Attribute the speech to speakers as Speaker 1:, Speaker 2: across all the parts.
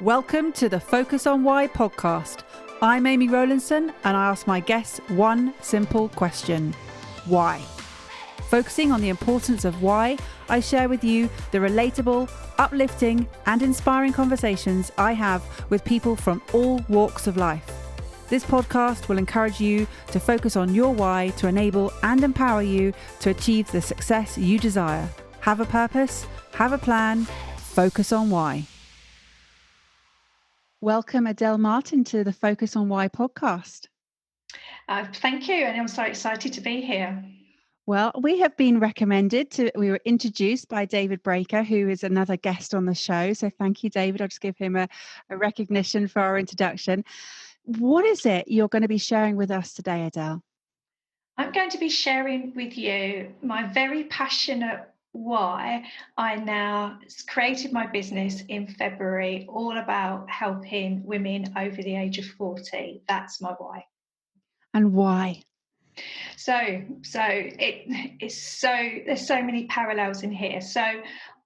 Speaker 1: Welcome to the Focus on Why podcast. I'm Amy Rowlandson and I ask my guests one simple question. Why? Focusing on the importance of why, I share with you the relatable, uplifting and inspiring conversations I have with people from all walks of life. This podcast will encourage you to focus on your why to enable and empower you to achieve the success you desire. Have a purpose, have a plan, focus on why. Welcome, Adelle Martin, to the Focus on Why podcast.
Speaker 2: Thank you, and I'm so excited to be here.
Speaker 1: Well, we were introduced by David Breaker, who is another guest on the show. So thank you, David. I'll just give him a recognition for our introduction. What is it you're going to be sharing with us today, Adelle?
Speaker 2: I'm going to be sharing with you my very passionate why I now created my business in February, all about helping women over the age of 40. That's my why.
Speaker 1: And why?
Speaker 2: There's so many parallels in here. So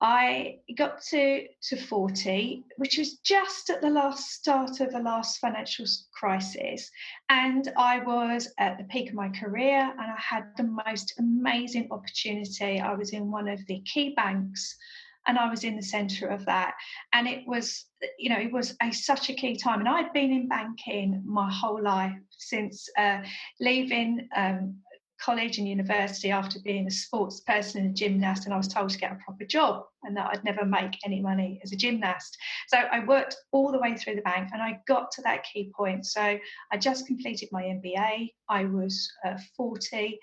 Speaker 2: I got to 40, which was just at the start of the last financial crisis. And I was at the peak of my career and I had the most amazing opportunity. I was in one of the key banks and I was in the centre of that. And it was such a key time. And I'd been in banking my whole life since leaving college and university after being a sports person and a gymnast, and I was told to get a proper job and that I'd never make any money as a gymnast. So I worked all the way through the bank and I got to that key point. So I just completed my MBA. I was 40.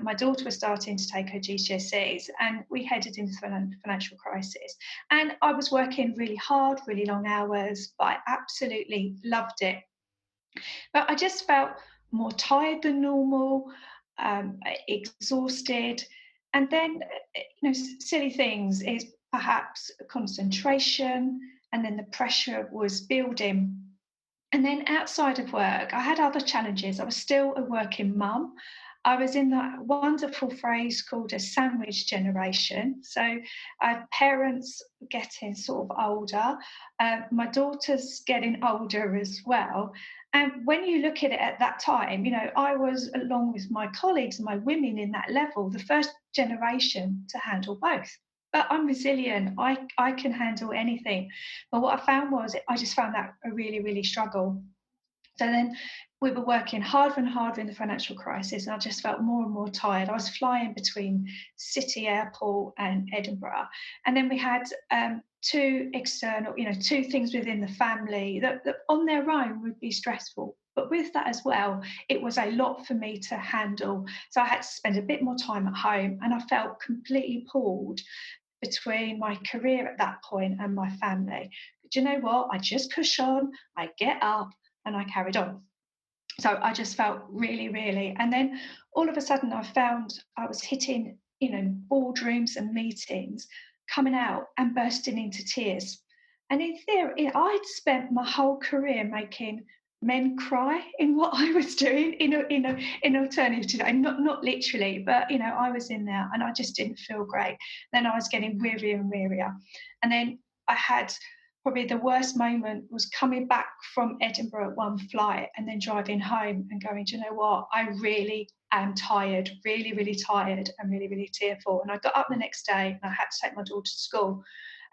Speaker 2: My daughter was starting to take her GCSEs and we headed into the financial crisis. And I was working really hard, really long hours, but I absolutely loved it. But I just felt more tired than normal, exhausted. And then, silly things is perhaps concentration, and then the pressure was building. And then outside of work, I had other challenges. I was still a working mum. I was in that wonderful phrase called a sandwich generation. So parents getting sort of older, my daughter's getting older as well. And when you look at it at that time, I was, along with my colleagues and my women in that level, the first generation to handle both. But I'm resilient. I can handle anything. But what I found was I just found that a really, really struggle. So then we were working harder and harder in the financial crisis, and I just felt more and more tired. I was flying between City Airport and Edinburgh. And then we had two things within the family that on their own would be stressful. But with that as well, it was a lot for me to handle. So I had to spend a bit more time at home, and I felt completely pulled between my career at that point and my family. But you know what? I just push on, I get up, and I carried on. So I just felt really, really. And then all of a sudden I found I was hitting, boardrooms and meetings, coming out and bursting into tears. And in theory, I'd spent my whole career making men cry in what I was doing in alternative. And not literally, but I was in there and I just didn't feel great. Then I was getting wearier and wearier. And then I had probably the worst moment was coming back from Edinburgh at one flight and then driving home and going, do you know what? I really am tired, really, really tired and really, really tearful. And I got up the next day and I had to take my daughter to school.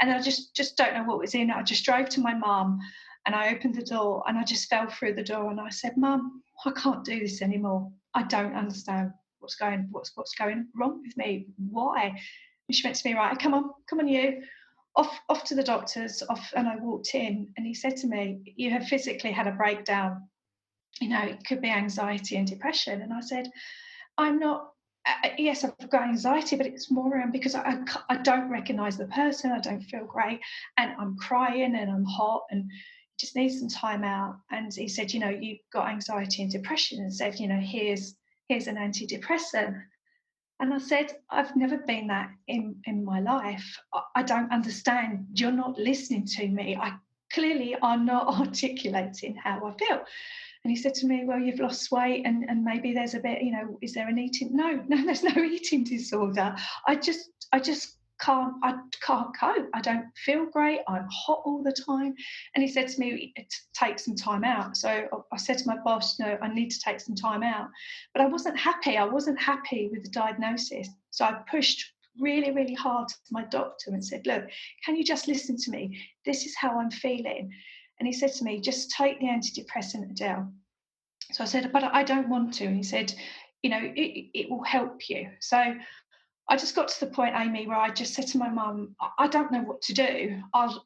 Speaker 2: And then I just don't know what was in it. I just drove to my mum and I opened the door and I just fell through the door and I said, Mum, I can't do this anymore. I don't understand what's going wrong with me. Why? And she went to me, right, come on, you. Off to the doctors, and I walked in and he said to me, you have physically had a breakdown. It could be anxiety and depression. And I said, I'm not, yes, I've got anxiety, but it's more around because I don't recognise the person, I don't feel great, and I'm crying and I'm hot and just need some time out. And he said, you've got anxiety and depression, and said, here's an antidepressant. And I said, I've never been that in my life. I don't understand. You're not listening to me. I clearly are not articulating how I feel. And he said to me, well, you've lost weight and maybe there's a bit, is there an eating? No, there's no eating disorder. I just can't cope. I don't feel great. I'm hot all the time. And he said to me, take some time out. So I said to my boss, no, I need to take some time out. But I wasn't happy. I wasn't happy with the diagnosis. So I pushed really, really hard to my doctor and said, look, can you just listen to me? This is how I'm feeling. And he said to me, just take the antidepressant, Adelle. So I said, but I don't want to. And he said, it will help you. So I just got to the point, Amy, where I just said to my mum, I don't know what to do. I'll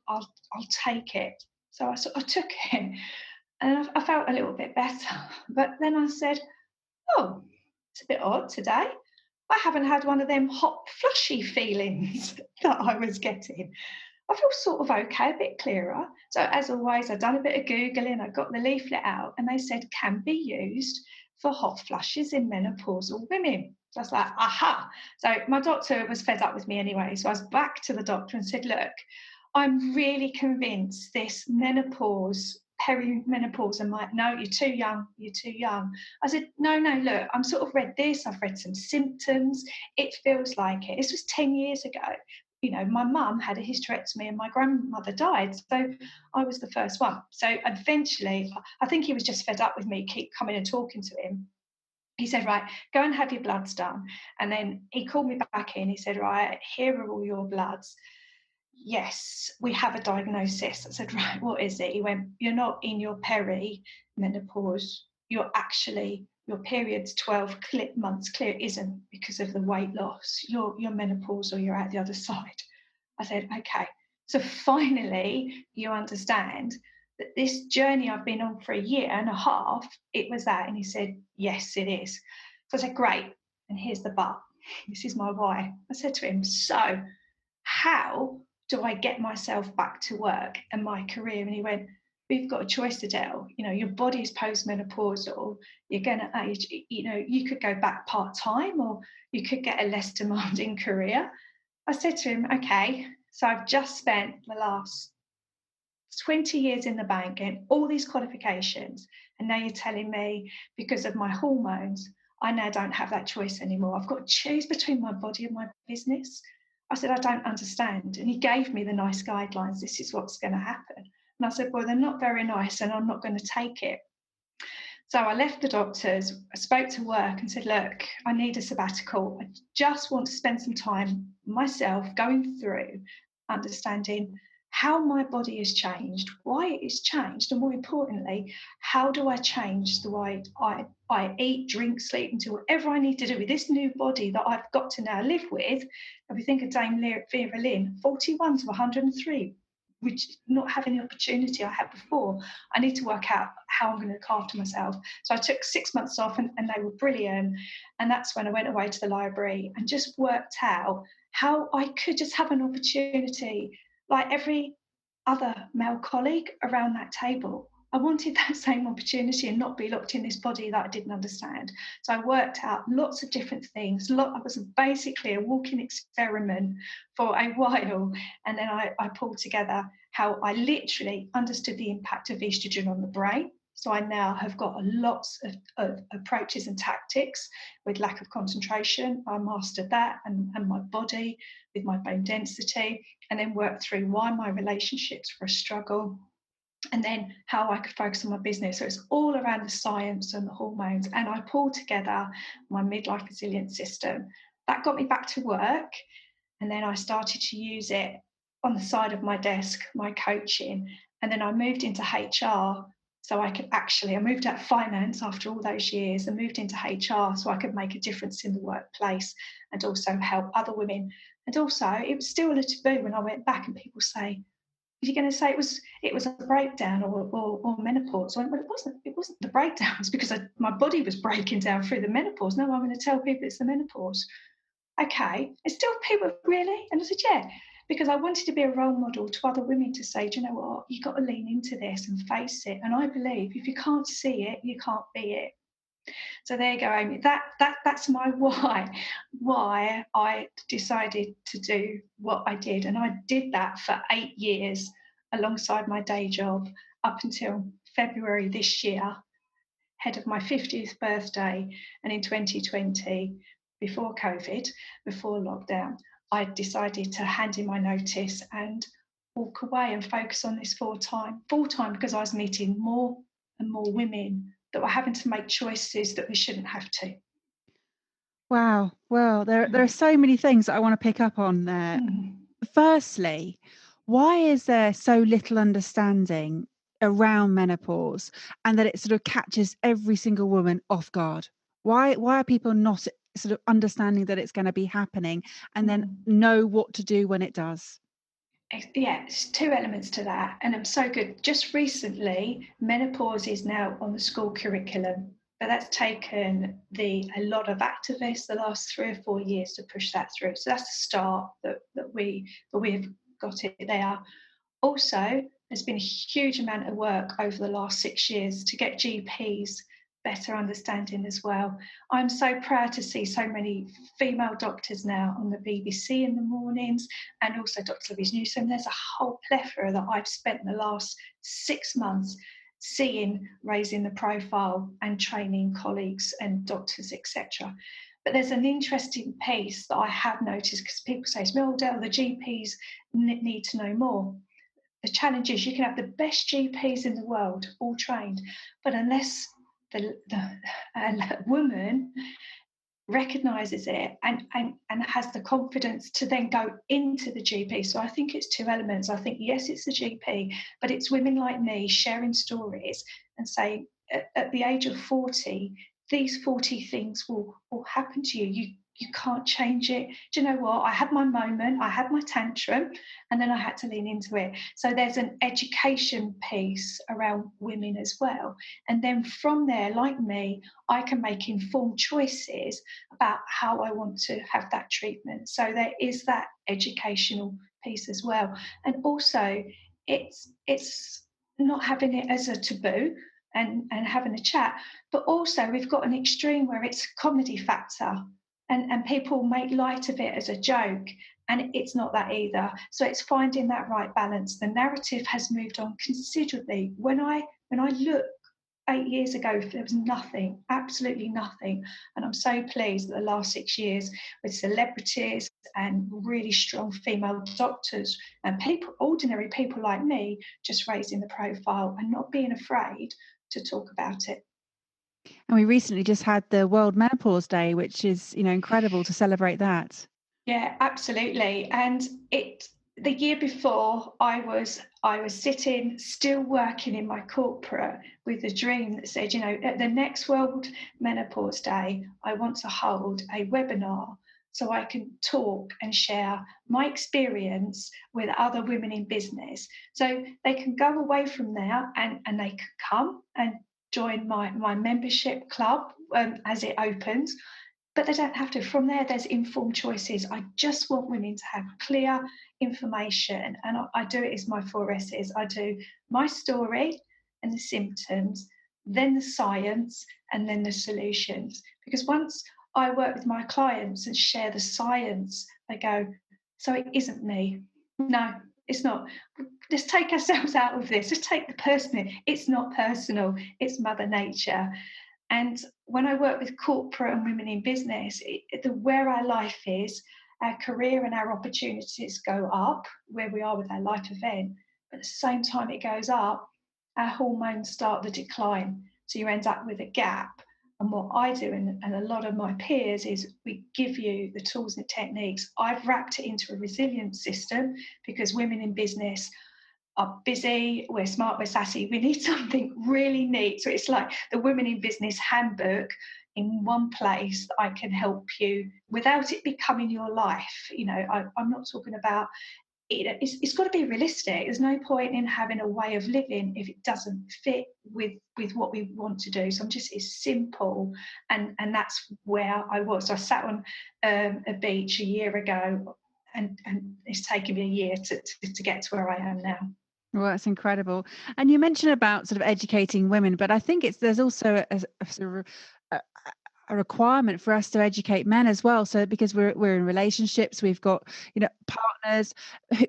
Speaker 2: take it. So I took it, and I felt a little bit better. But then I said, oh, it's a bit odd today. I haven't had one of them hot, flushy feelings that I was getting. I feel sort of okay, a bit clearer. So as always, I've done a bit of Googling, I got the leaflet out, and they said can be used for hot flushes in menopausal women. So I was like, aha. So my doctor was fed up with me anyway. So I was back to the doctor and said, look, I'm really convinced this menopause, perimenopause, and like, no, you're too young, you're too young. I said, no, look, I'm sort of read this, I've read some symptoms, it feels like it. This was 10 years ago. My mum had a hysterectomy and my grandmother died. So I was the first one. So eventually, I think he was just fed up with me, keep coming and talking to him. He said, right, go and have your bloods done. And then he called me back in. He said, right, here are all your bloods. Yes, we have a diagnosis. I said, right, what is it? He went, you're not in your menopause. Your period's 12 months clear. It isn't because of the weight loss. You're menopausal, you're out the other side. I said, okay. So finally, you understand that this journey I've been on for a year and a half, it was that. And he said, yes, it is. So I said, great. And here's the but. This is my why. I said to him, so how do I get myself back to work and my career? And he went, we've got a choice, Adelle. Your body's postmenopausal. You're going to age. You could go back part-time or you could get a less demanding career. I said to him, okay, so I've just spent the last 20 years in the bank getting all these qualifications. And now you're telling me because of my hormones, I now don't have that choice anymore. I've got to choose between my body and my business. I said, I don't understand. And he gave me the nice guidelines. This is what's going to happen. And I said, well, they're not very nice and I'm not going to take it. So I left the doctors, I spoke to work and said, look, I need a sabbatical. I just want to spend some time myself going through understanding how my body has changed, why it has changed, and more importantly, how do I change the way I eat, drink, sleep, and do whatever I need to do with this new body that I've got to now live with. If we think of Dame Vera Lynn, 41 to 103, which not having the opportunity I had before, I need to work out how I'm going to look after myself. So I took 6 months off and they were brilliant. And that's when I went away to the library and just worked out how I could just have an opportunity like every other male colleague around that table. I wanted that same opportunity and not be locked in this body that I didn't understand. So I worked out lots of different things. I was basically a walking experiment for a while. And then I pulled together how I literally understood the impact of estrogen on the brain. So I now have got lots of approaches and tactics with lack of concentration. I mastered that and my body with my bone density, and then worked through why my relationships were a struggle, and then how I could focus on my business. So it's all around the science and the hormones. And I pulled together my Midlife Resilience System. That got me back to work. And then I started to use it on the side of my desk, my coaching. And then I moved into HR. So I moved out of finance after all those years and moved into HR so I could make a difference in the workplace and also help other women. And also, it was still a taboo when I went back and people say, you're going to say it was a breakdown or menopause. I went, well, it wasn't the breakdown. It's because my body was breaking down through the menopause. No, I'm going to tell people it's the menopause. Okay. And still people, really? And I said, yeah, because I wanted to be a role model to other women to say, do you know what? You've got to lean into this and face it. And I believe if you can't see it, you can't be it. So there you go, Amy. That's my why I decided to do what I did. And I did that for 8 years alongside my day job up until February this year, ahead of my 50th birthday. And in 2020, before COVID, before lockdown, I decided to hand in my notice and walk away and focus on this full time, because I was meeting more and more women that were having to make choices that we shouldn't have to.
Speaker 1: Wow. Well, there are so many things that I want to pick up on there.
Speaker 2: Mm.
Speaker 1: Firstly, why is there so little understanding around menopause and that it sort of catches every single woman off guard? Why are people not sort of understanding that it's going to be happening and then
Speaker 2: Mm.
Speaker 1: know what to do when it does?
Speaker 2: Yeah, it's two elements to that. And I'm so good. Just recently, menopause is now on the school curriculum, but that's taken a lot of activists the last 3 or 4 years to push that through. So that's the start that we've got it there. Also, there's been a huge amount of work over the last 6 years to get GPs better understanding as well. I'm so proud to see so many female doctors now on the BBC in the mornings, and also Dr. Louise Newsom. There's a whole plethora that I've spent the last 6 months seeing, raising the profile and training colleagues and doctors, etc. But there's an interesting piece that I have noticed, because people say to me, "Oh, Adelle, the GPs need to know more." The challenge is you can have the best GPs in the world, all trained, but unless the woman recognises it and has the confidence to then go into the GP. So I think it's two elements. I think, yes, it's the GP, but it's women like me sharing stories and saying, at the age of 40, these 40 things will happen to you. You can't change it. Do you know what? I had my moment, I had my tantrum, and then I had to lean into it. So there's an education piece around women as well. And then from there, like me, I can make informed choices about how I want to have that treatment. So there is that educational piece as well. And also, it's not having it as a taboo and having a chat, but also we've got an extreme where it's comedy factor, and people make light of it as a joke, and it's not that either. So it's finding that right balance. The narrative has moved on considerably. When I look 8 years ago, there was nothing, absolutely nothing. And I'm so pleased that the last 6 years, with celebrities and really strong female doctors and people, ordinary people like me, just raising the profile and not being afraid to talk about it.
Speaker 1: And we recently just had the World Menopause Day, which is, incredible to celebrate that.
Speaker 2: Yeah, absolutely. And the year before, I was sitting still working in my corporate with a dream that said, at the next World Menopause Day, I want to hold a webinar so I can talk and share my experience with other women in business. So they can go away from there, and they can come and join my membership club as it opens, but they don't have to. From there, there's informed choices. I just want women to have clear information, and I do it as my 4S's. I do my story and the symptoms, then the science, and then the solutions. Because once I work with my clients and share the science, they go, "So it isn't me." No, it's not. Let's take ourselves out of this. Let's take the person in. It's not personal. It's Mother Nature. And when I work with corporate and women in business, where our life is, our career and our opportunities go up, where we are with our life event. But at the same time it goes up, our hormones start the decline. So you end up with a gap. And what I do, and a lot of my peers, is we give you the tools and techniques. I've wrapped it into a resilience system, because women in business are busy, we're smart, we're sassy, we need something really neat. So it's like the Women in Business handbook in one place that I can help you without it becoming your life. I'm not talking about it. It's got to be realistic. There's no point in having a way of living if it doesn't fit with what we want to do. So it's simple, and that's where I was. So I sat on a beach a year ago, and it's taken me a year to get to where I am now.
Speaker 1: Well, that's incredible. And you mentioned about sort of educating women, but I think there's also a sort of a requirement for us to educate men as well. So because we're in relationships, we've got partners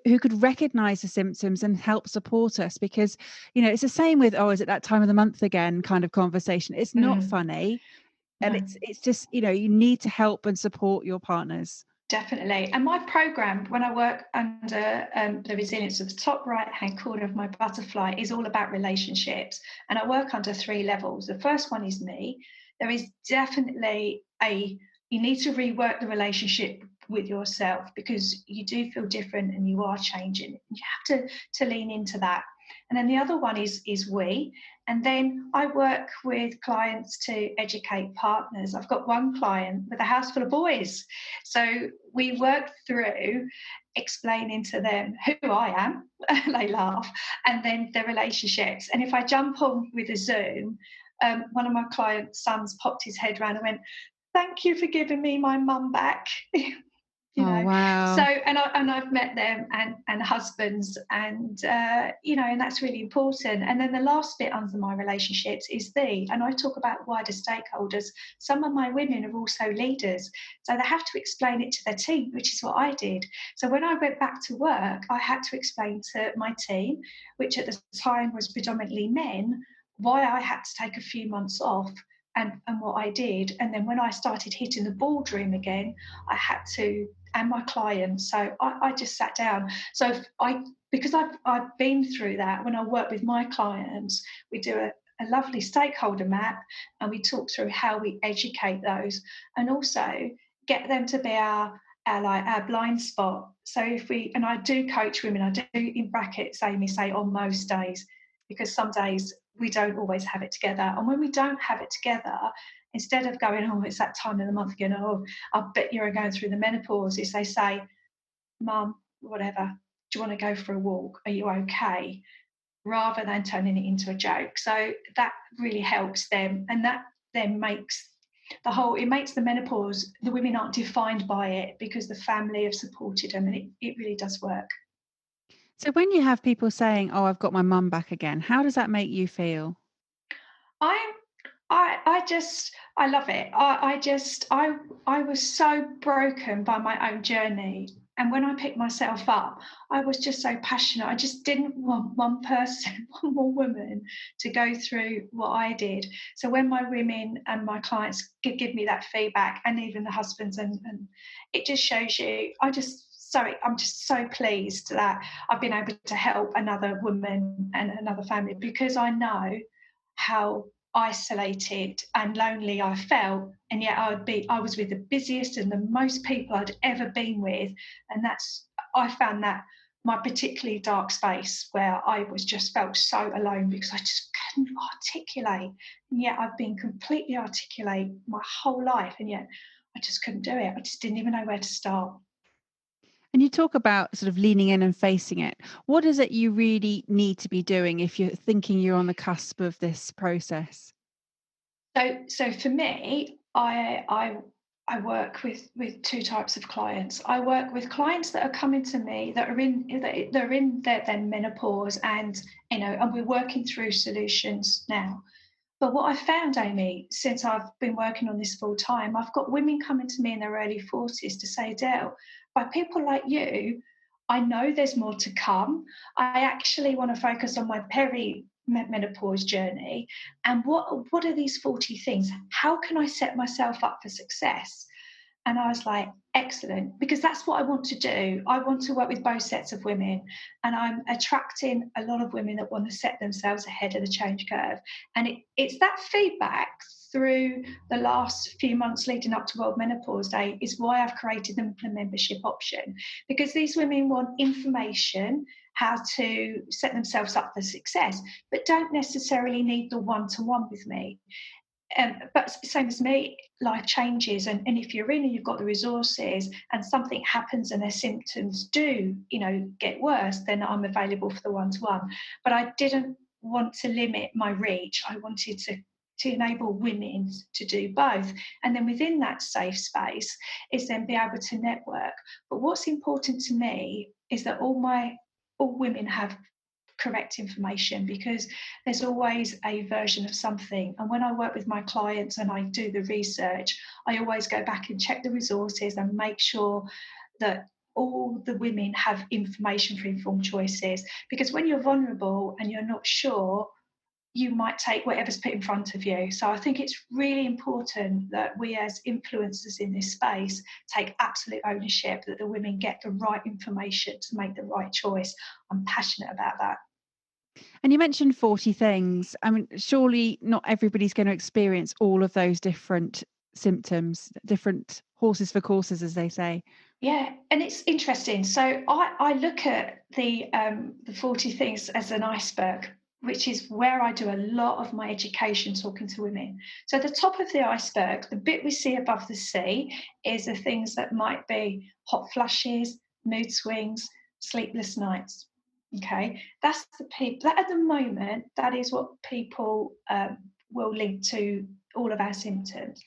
Speaker 1: who could recognize the symptoms and help support us. Because it's the same with, oh, is it that time of the month again kind of conversation. It's not funny, and
Speaker 2: No.
Speaker 1: it's just you need to help and support your partners.
Speaker 2: Definitely. And my program, when I work under the resilience of the top right hand corner of my butterfly, is all about relationships. And I work under 3 levels. The first one is me. There is definitely you need to rework the relationship with yourself because you do feel different and you are changing. You have to lean into that. And then the other one is we. And then I work with clients to educate partners. I've got one client with a house full of boys. So we work through explaining to them who I am, and they laugh, and then their relationships. And if I jump on with a Zoom, one of my clients' sons popped his head around and went, "Thank you for giving me my mum back."
Speaker 1: Oh,
Speaker 2: So
Speaker 1: wow.
Speaker 2: I've met them and husbands, and and that's really important. And then the last bit under my relationships is and I talk about wider stakeholders. Some of my women are also leaders, so they have to explain it to their team, which is what I did. So when I went back to work, I had to explain to my team, which at the time was predominantly men, why I had to take a few months off and what I did. And then when I started hitting the boardroom again, I had to, and my clients. So I just sat down. So because I've been through that, when I work with my clients, we do a lovely stakeholder map and we talk through how we educate those and also get them to be our blind spot. So and I do coach women, I do in brackets, Amy, say on most days, because some days we don't always have it together. And when we don't have it together, instead of going, oh, it's that time of the month again, oh, I bet you're going through the menopause, is they say, Mum, whatever, do you want to go for a walk? Are you okay? Rather than turning it into a joke. So that really helps them. And that then makes it makes the menopause, the women aren't defined by it because the family have supported them, and it really does work.
Speaker 1: So when you have people saying, "Oh, I've got my mum back again," how does that make you feel?
Speaker 2: I'm I love it. I was so broken by my own journey. And when I picked myself up, I was just so passionate. I just didn't want one person, one more woman to go through what I did. So when my women and my clients give me that feedback, and even the husbands, and it just shows you, I'm just so pleased that I've been able to help another woman and another family because I know how isolated and lonely I felt, and yet I was with the busiest and the most people I'd ever been with, and I found that my particularly dark space where I was just felt so alone because I just couldn't articulate, and yet I've been completely articulate my whole life, and yet I just couldn't do it. I just didn't even know where to start.
Speaker 1: And you talk about sort of leaning in and facing it. What is it you really need to be doing if you're thinking you're on the cusp of this process?
Speaker 2: So for me, I work with 2 types of clients. I work with clients that are coming to me that are in their menopause, and and we're working through solutions now. But what I found, Amy, since I've been working on this full time, I've got women coming to me in their early 40s to say, Adelle, by people like you, I know there's more to come. I actually want to focus on my menopause journey. And what are these 40 things? How can I set myself up for success? And I was like, excellent, because that's what I want to do. I want to work with both sets of women. And I'm attracting a lot of women that want to set themselves ahead of the change curve. And it's that feedback through the last few months leading up to World Menopause Day is why I've created the membership option. Because these women want information, how to set themselves up for success, but don't necessarily need the one-to-one with me. But same as me, life changes, and if you're in and you've got the resources and something happens and their symptoms do get worse, then I'm available for the one-to-one. But I didn't want to limit my reach. I wanted to enable women to do both, and then within that safe space is then be able to network. But what's important to me is that all women have correct information, because there's always a version of something. And when I work with my clients and I do the research, I always go back and check the resources and make sure that all the women have information for informed choices. Because when you're vulnerable and you're not sure, you might take whatever's put in front of you. So I think it's really important that we as influencers in this space take absolute ownership, that the women get the right information to make the right choice. I'm passionate about that.
Speaker 1: And you mentioned 40 things. I mean, surely not everybody's going to experience all of those different symptoms, different horses for courses, as they say.
Speaker 2: Yeah, and it's interesting. So I look at the 40 things as an iceberg, which is where I do a lot of my education talking to women. So the top of the iceberg, the bit we see above the sea, is the things that might be hot flushes, mood swings, sleepless nights. Okay, that's the people that at the moment, that is what people will link to all of our symptoms.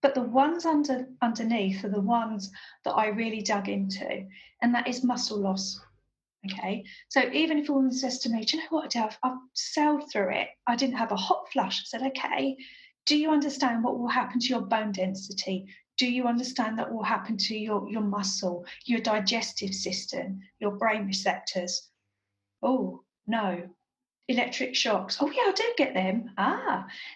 Speaker 2: But the ones underneath are the ones that I really dug into, and that is muscle loss. Okay, so even if a woman says to me, "Do you know what, Adele? I've sailed through it. I didn't have a hot flush." I said, "Okay, do you understand what will happen to your bone density? Do you understand that will happen to your muscle, your digestive system, your brain receptors?" Oh, no. Electric shocks. Oh, yeah, I do get them.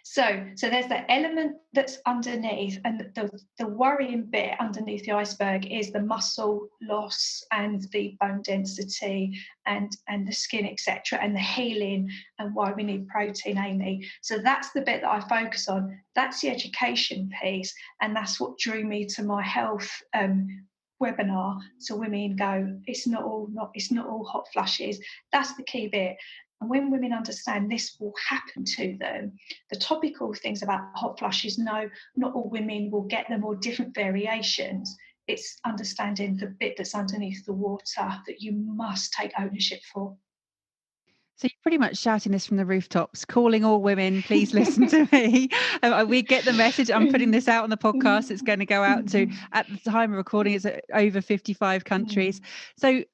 Speaker 2: So there's the element that's underneath, and the worrying bit underneath the iceberg is the muscle loss and the bone density and the skin, etc., and the healing and why we need protein, Amy. So that's the bit that I focus on. That's the education piece, and that's what drew me to my health webinar. So women go, it's not all hot flushes. That's the key bit. And when women understand this will happen to them, the topical things about hot flushes, no, not all women will get them, or different variations. It's understanding the bit that's underneath the water that you must take ownership for.
Speaker 1: So you're pretty much shouting this from the rooftops, calling all women, please listen to me. We get the message. I'm putting this out on the podcast. It's going to go out to, at the time of recording, it's over 55 countries. So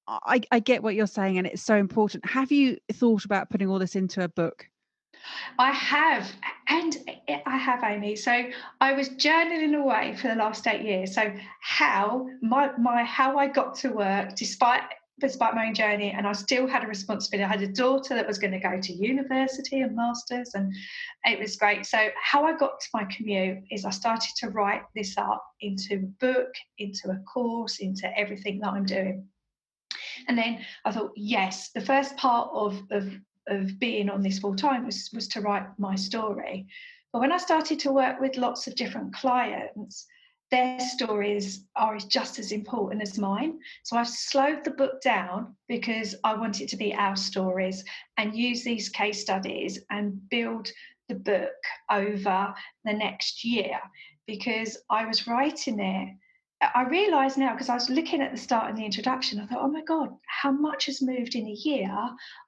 Speaker 1: I get what you're saying, and it's so important. Have you thought about putting all this into a book?
Speaker 2: I have, Amy. So I was journaling away for the last 8 years. So how I got to work, despite my own journey, and I still had a responsibility. I had a daughter that was going to go to university and masters, and it was great. So how I got to my commute is I started to write this up into a book, into a course, into everything that I'm doing. And then I thought, yes, the first part of being on this full time was to write my story. But when I started to work with lots of different clients, their stories are just as important as mine. So I've slowed the book down because I want it to be our stories, and use these case studies and build the book over the next year. Because I was writing it, I realise now, because I was looking at the start and the introduction, I thought, oh my God, how much has moved in a year?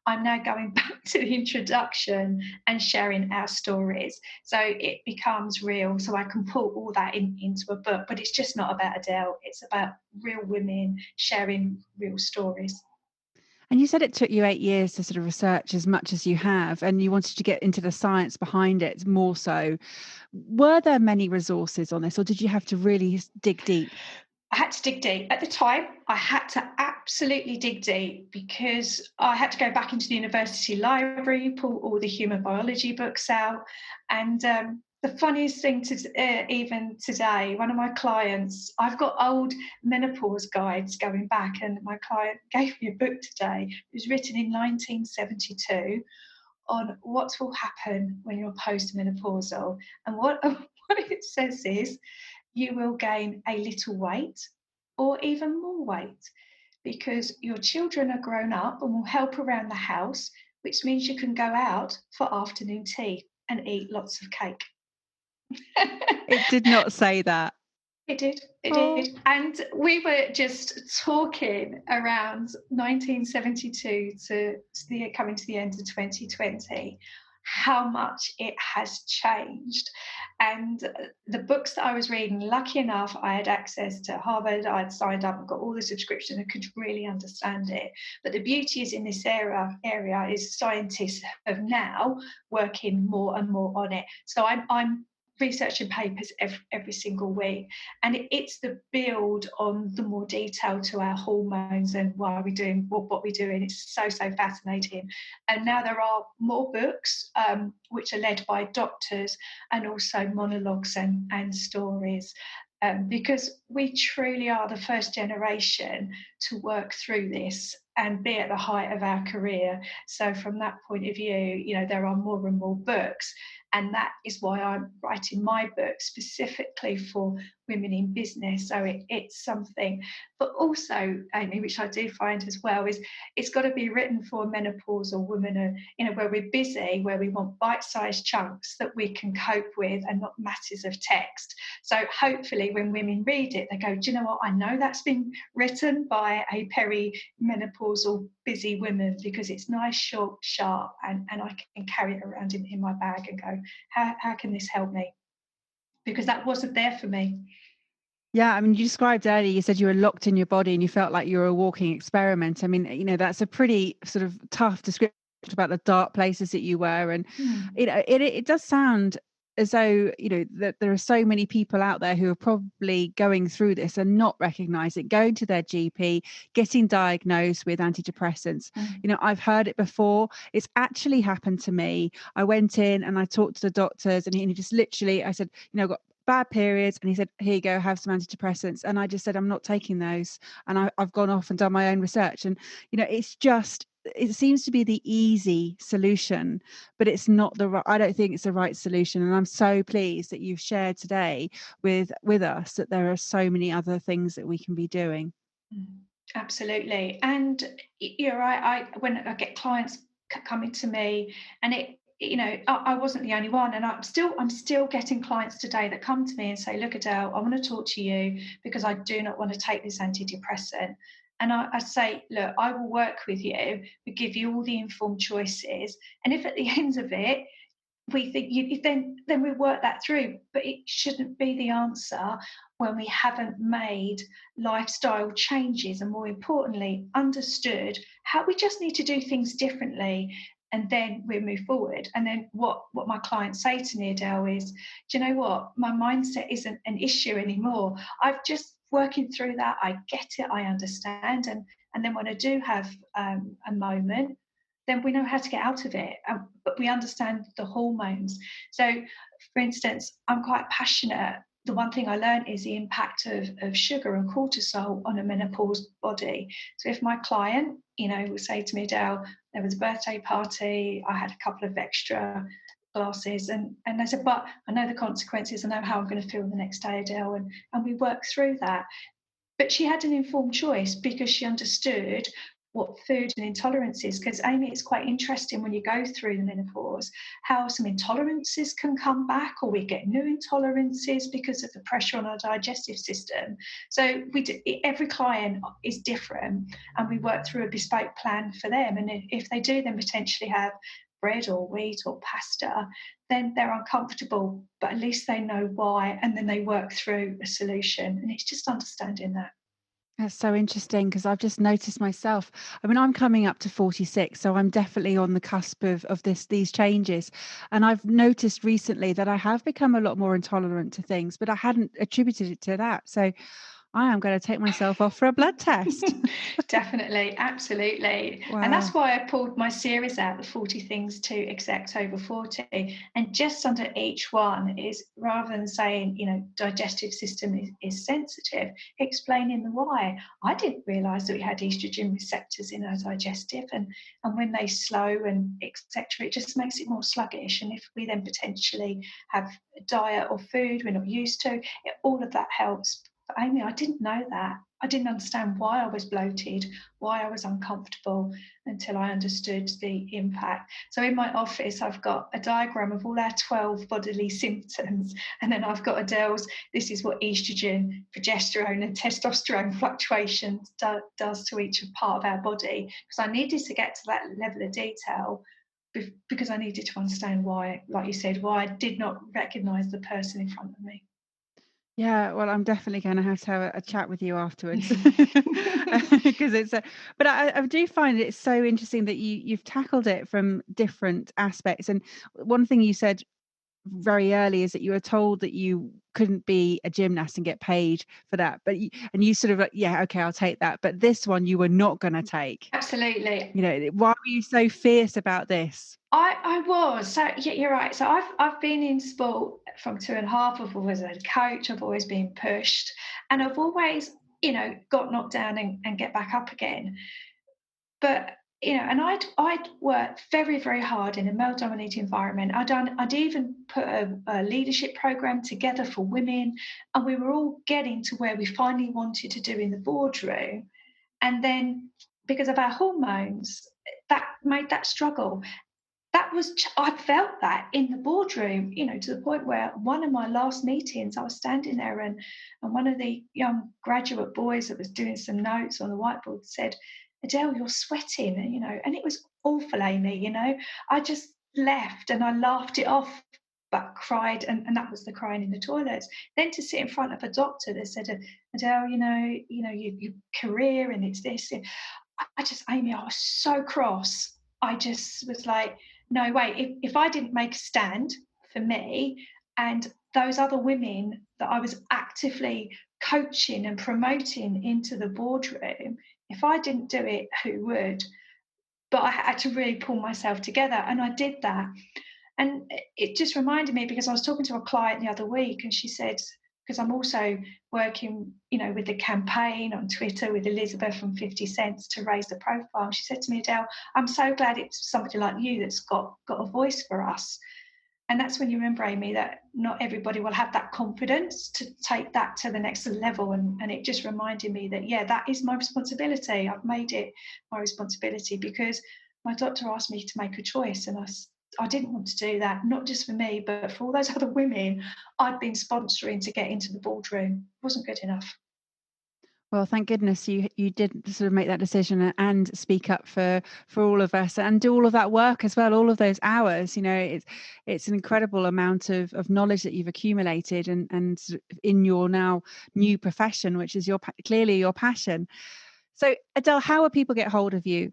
Speaker 2: I'm now going back to the introduction and sharing our stories. So it becomes real. So I can pull all that into a book, but it's just not about Adelle. It's about real women sharing real stories.
Speaker 1: And you said it took you 8 years to sort of research as much as you have, and you wanted to get into the science behind it more so. Were there many resources on this, or did you have to really dig deep?
Speaker 2: I had to dig deep. At the time, I had to absolutely dig deep, because I had to go back into the university library, pull all the human biology books out. And the funniest thing even today, one of my clients, I've got old menopause guides going back, and my client gave me a book today. It was written in 1972 on what will happen when you're postmenopausal. And what it says is, you will gain a little weight or even more weight, because your children are grown up and will help around the house, which means you can go out for afternoon tea and eat lots of cake.
Speaker 1: It did not say that.
Speaker 2: It did. And we were just talking around 1972 to coming to the end of 2020, how much it has changed. And the books that I was reading, lucky enough, I had access to Harvard. I'd signed up and got all the subscriptions and could really understand it. But the beauty is, in this area is scientists are now working more and more on it. So I'm researching papers every single week, and it's the build on the more detail to our hormones and why we're doing what we're doing. It's so fascinating. And now there are more books which are led by doctors, and also monologues and stories. Because we truly are the first generation to work through this and be at the height of our career. So from that point of view, there are more and more books. And that is why I'm writing my book specifically for women in business. So it's something, but also, Amy, which I do find as well, is it's got to be written for a menopausal woman, where we're busy, where we want bite-sized chunks that we can cope with and not masses of text. So hopefully when women read it, they go, do you know what? I know that's been written by a perimenopausal busy woman, because it's nice, short, sharp, and I can carry it around in my bag and go, how can this help me? Because that wasn't there for me.
Speaker 1: Yeah, I mean, you described earlier, you said you were locked in your body and you felt like you were a walking experiment. I mean, that's a pretty sort of tough description about the dark places that you were. And, it does sound as though, that there are so many people out there who are probably going through this and not recognize it, going to their GP, getting diagnosed with antidepressants. I've heard it before. It's actually happened to me. I went in and I talked to the doctors, and he just literally, I said, I've got bad periods, and he said, here you go, have some antidepressants. And I just said, I'm not taking those. And I've gone off and done my own research. And it seems to be the easy solution, but it's not I don't think it's the right solution. And I'm so pleased that you've shared today with us that there are so many other things that we can be doing.
Speaker 2: Absolutely. And you're right, when I get clients coming to me, and I wasn't the only one, and I'm still getting clients today that come to me and say, look, Adelle, I want to talk to you because I do not want to take this antidepressant. And I say, look, I will work with you, we give you all the informed choices, and if at the end of it we think then we work that through. But it shouldn't be the answer when we haven't made lifestyle changes, and more importantly, understood how we just need to do things differently, and then we move forward. And then what my clients say to me, Adelle, is, do you know what? My mindset isn't an issue anymore. I've just working through that. I get it. I understand. And then when I do have a moment, then we know how to get out of it. But we understand the hormones. So, for instance, I'm quite passionate. The one thing I learned is the impact of sugar and cortisol on a menopause body. So if my client, will say to me, Adelle, there was a birthday party, I had a couple of extra glasses, and I said, but I know the consequences, I know how I'm going to feel the next day, Adelle, and we work through that. But she had an informed choice because she understood what food and intolerance is. Because, Amy, it's quite interesting when you go through the menopause how some intolerances can come back, or we get new intolerances because of the pressure on our digestive system. So every client is different, and we work through a bespoke plan for them. And if they do then potentially have bread or wheat or pasta, then they're uncomfortable, but at least they know why, and then they work through a solution. And it's just understanding that.
Speaker 1: That's so interesting, because I've just noticed myself. I mean, I'm coming up to 46, so I'm definitely on the cusp of these changes. And I've noticed recently that I have become a lot more intolerant to things, but I hadn't attributed it to that. So I am going to take myself off for a blood test.
Speaker 2: Definitely, absolutely.
Speaker 1: Wow.
Speaker 2: And that's why I pulled my series out, the 40 Things to Execs Over 40. And just under each one is, rather than saying, digestive system is sensitive, explaining the why. I didn't realise that we had estrogen receptors in our digestive, and when they slow and etc., it just makes it more sluggish. And if we then potentially have a diet or food we're not used to, all of that helps. But Amy, I didn't know that. I didn't understand why I was bloated, why I was uncomfortable, until I understood the impact. So in my office, I've got a diagram of all our 12 bodily symptoms. And then I've got Adele's, this is what estrogen, progesterone and testosterone fluctuations does to each part of our body. Because I needed to get to that level of detail, because I needed to understand why, like you said, why I did not recognise the person in front of me.
Speaker 1: Yeah, well, I'm definitely going to have a chat with you afterwards, because but I do find it so interesting that you've tackled it from different aspects. And one thing you said very early is that you were told that you couldn't be a gymnast and get paid for that, but you sort of like, yeah, okay, I'll take that. But this one you were not going to take.
Speaker 2: Absolutely.
Speaker 1: You know, why were you so fierce about this?
Speaker 2: I was. So yeah, you're right. So I've been in sport from 2.5. I've always had a coach. I've always been pushed, and I've always, got knocked down and get back up again. But and I'd worked very, very hard in a male-dominated environment. I'd even put a leadership program together for women, and we were all getting to where we finally wanted to do in the boardroom. And then, because of our hormones, that made that struggle. I felt that in the boardroom, to the point where one of my last meetings, I was standing there, and one of the young graduate boys that was doing some notes on the whiteboard said, "Adelle, you're sweating," and it was awful, Amy. I just left and I laughed it off, but cried, and that was the crying in the toilets. Then to sit in front of a doctor that said, "Adelle, your career and it's this," and Amy, I was so cross. I just was like, no, wait, if I didn't make a stand for me, and those other women that I was actively coaching and promoting into the boardroom, if I didn't do it, who would? But I had to really pull myself together, and I did that. And it just reminded me, because I was talking to a client the other week, and she said, because I'm also working, with the campaign on Twitter with Elizabeth from 50 Cents to raise the profile. She said to me, "Adelle, I'm so glad it's somebody like you that's got a voice for us." And that's when you remember, Amy, that not everybody will have that confidence to take that to the next level. And it just reminded me that, yeah, that is my responsibility. I've made it my responsibility, because my doctor asked me to make a choice, and I didn't want to do that, not just for me, but for all those other women I'd been sponsoring to get into the boardroom. It wasn't good enough.
Speaker 1: Well, thank goodness you did sort of make that decision and speak up for all of us and do all of that work as well, all of those hours. It's an incredible amount of knowledge that you've accumulated and sort of in your now new profession, which is clearly your passion. So, Adelle, how will people get hold of you?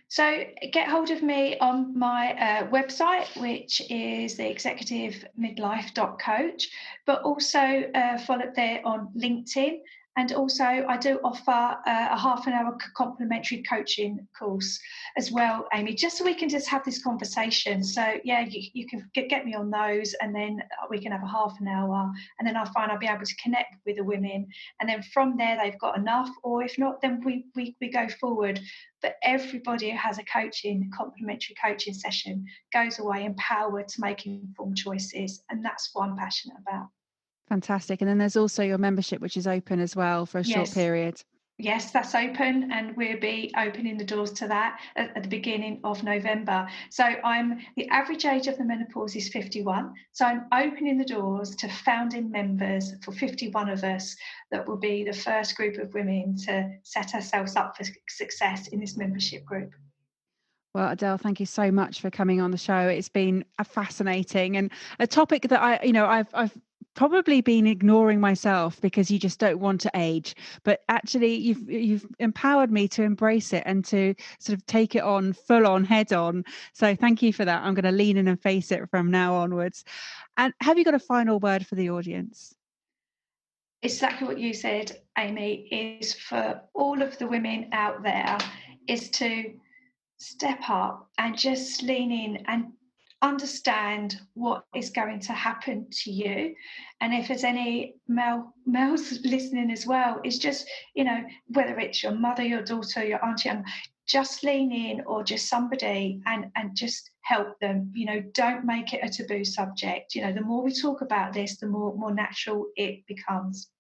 Speaker 2: So get hold of me on my website, which is the executivemidlife.coach, but also follow there on LinkedIn. And also, I do offer a half an hour complimentary coaching course as well, Amy, just so we can just have this conversation. So, yeah, you can get me on those, and then we can have a half an hour. And then I find I'll be able to connect with the women. And then from there, they've got enough. Or if not, then we go forward. But everybody who has a complimentary coaching session goes away empowered to make informed choices. And that's what I'm passionate about.
Speaker 1: Fantastic. And then there's also your membership, which is open as well for a short period.
Speaker 2: Yes, that's open, and we'll be opening the doors to that at the beginning of November. So the average age of the menopause is 51. So I'm opening the doors to founding members for 51 of us. That will be the first group of women to set ourselves up for success in this membership group.
Speaker 1: Well, Adelle, thank you so much for coming on the show. It's been a fascinating and a topic that I've probably been ignoring myself because you just don't want to age. But actually, you've empowered me to embrace it and to sort of take it on full on, head on. So thank you for that. I'm going to lean in and face it from now onwards. And have you got a final word for the audience?
Speaker 2: Exactly what you said, Amy, is for all of the women out there, is to step up and just lean in and understand what is going to happen to you. And if there's any males listening as well, is just, whether it's your mother, your daughter, your auntie, just lean in, or just somebody, and just help them. Don't make it a taboo subject. The more we talk about this, the more natural it becomes.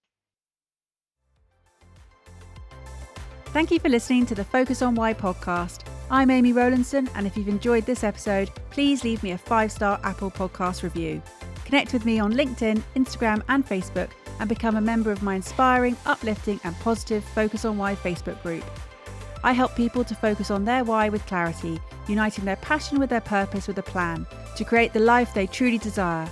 Speaker 1: Thank you for listening to the Focus on Why podcast. I'm Amy Rowlandson, and if you've enjoyed this episode, please leave me a 5-star Apple Podcast review. Connect with me on LinkedIn, Instagram and Facebook, and become a member of my inspiring, uplifting and positive Focus on Why Facebook group. I help people to focus on their why with clarity, uniting their passion with their purpose with a plan, to create the life they truly desire.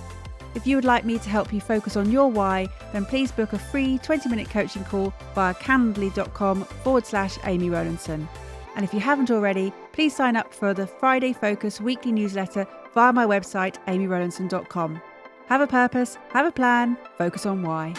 Speaker 1: If you would like me to help you focus on your why, then please book a free 20-minute coaching call via calendly.com/Amy Rowlandson. And if you haven't already, please sign up for the Friday Focus weekly newsletter via my website, amyrowlinson.com. Have a purpose, have a plan, focus on why.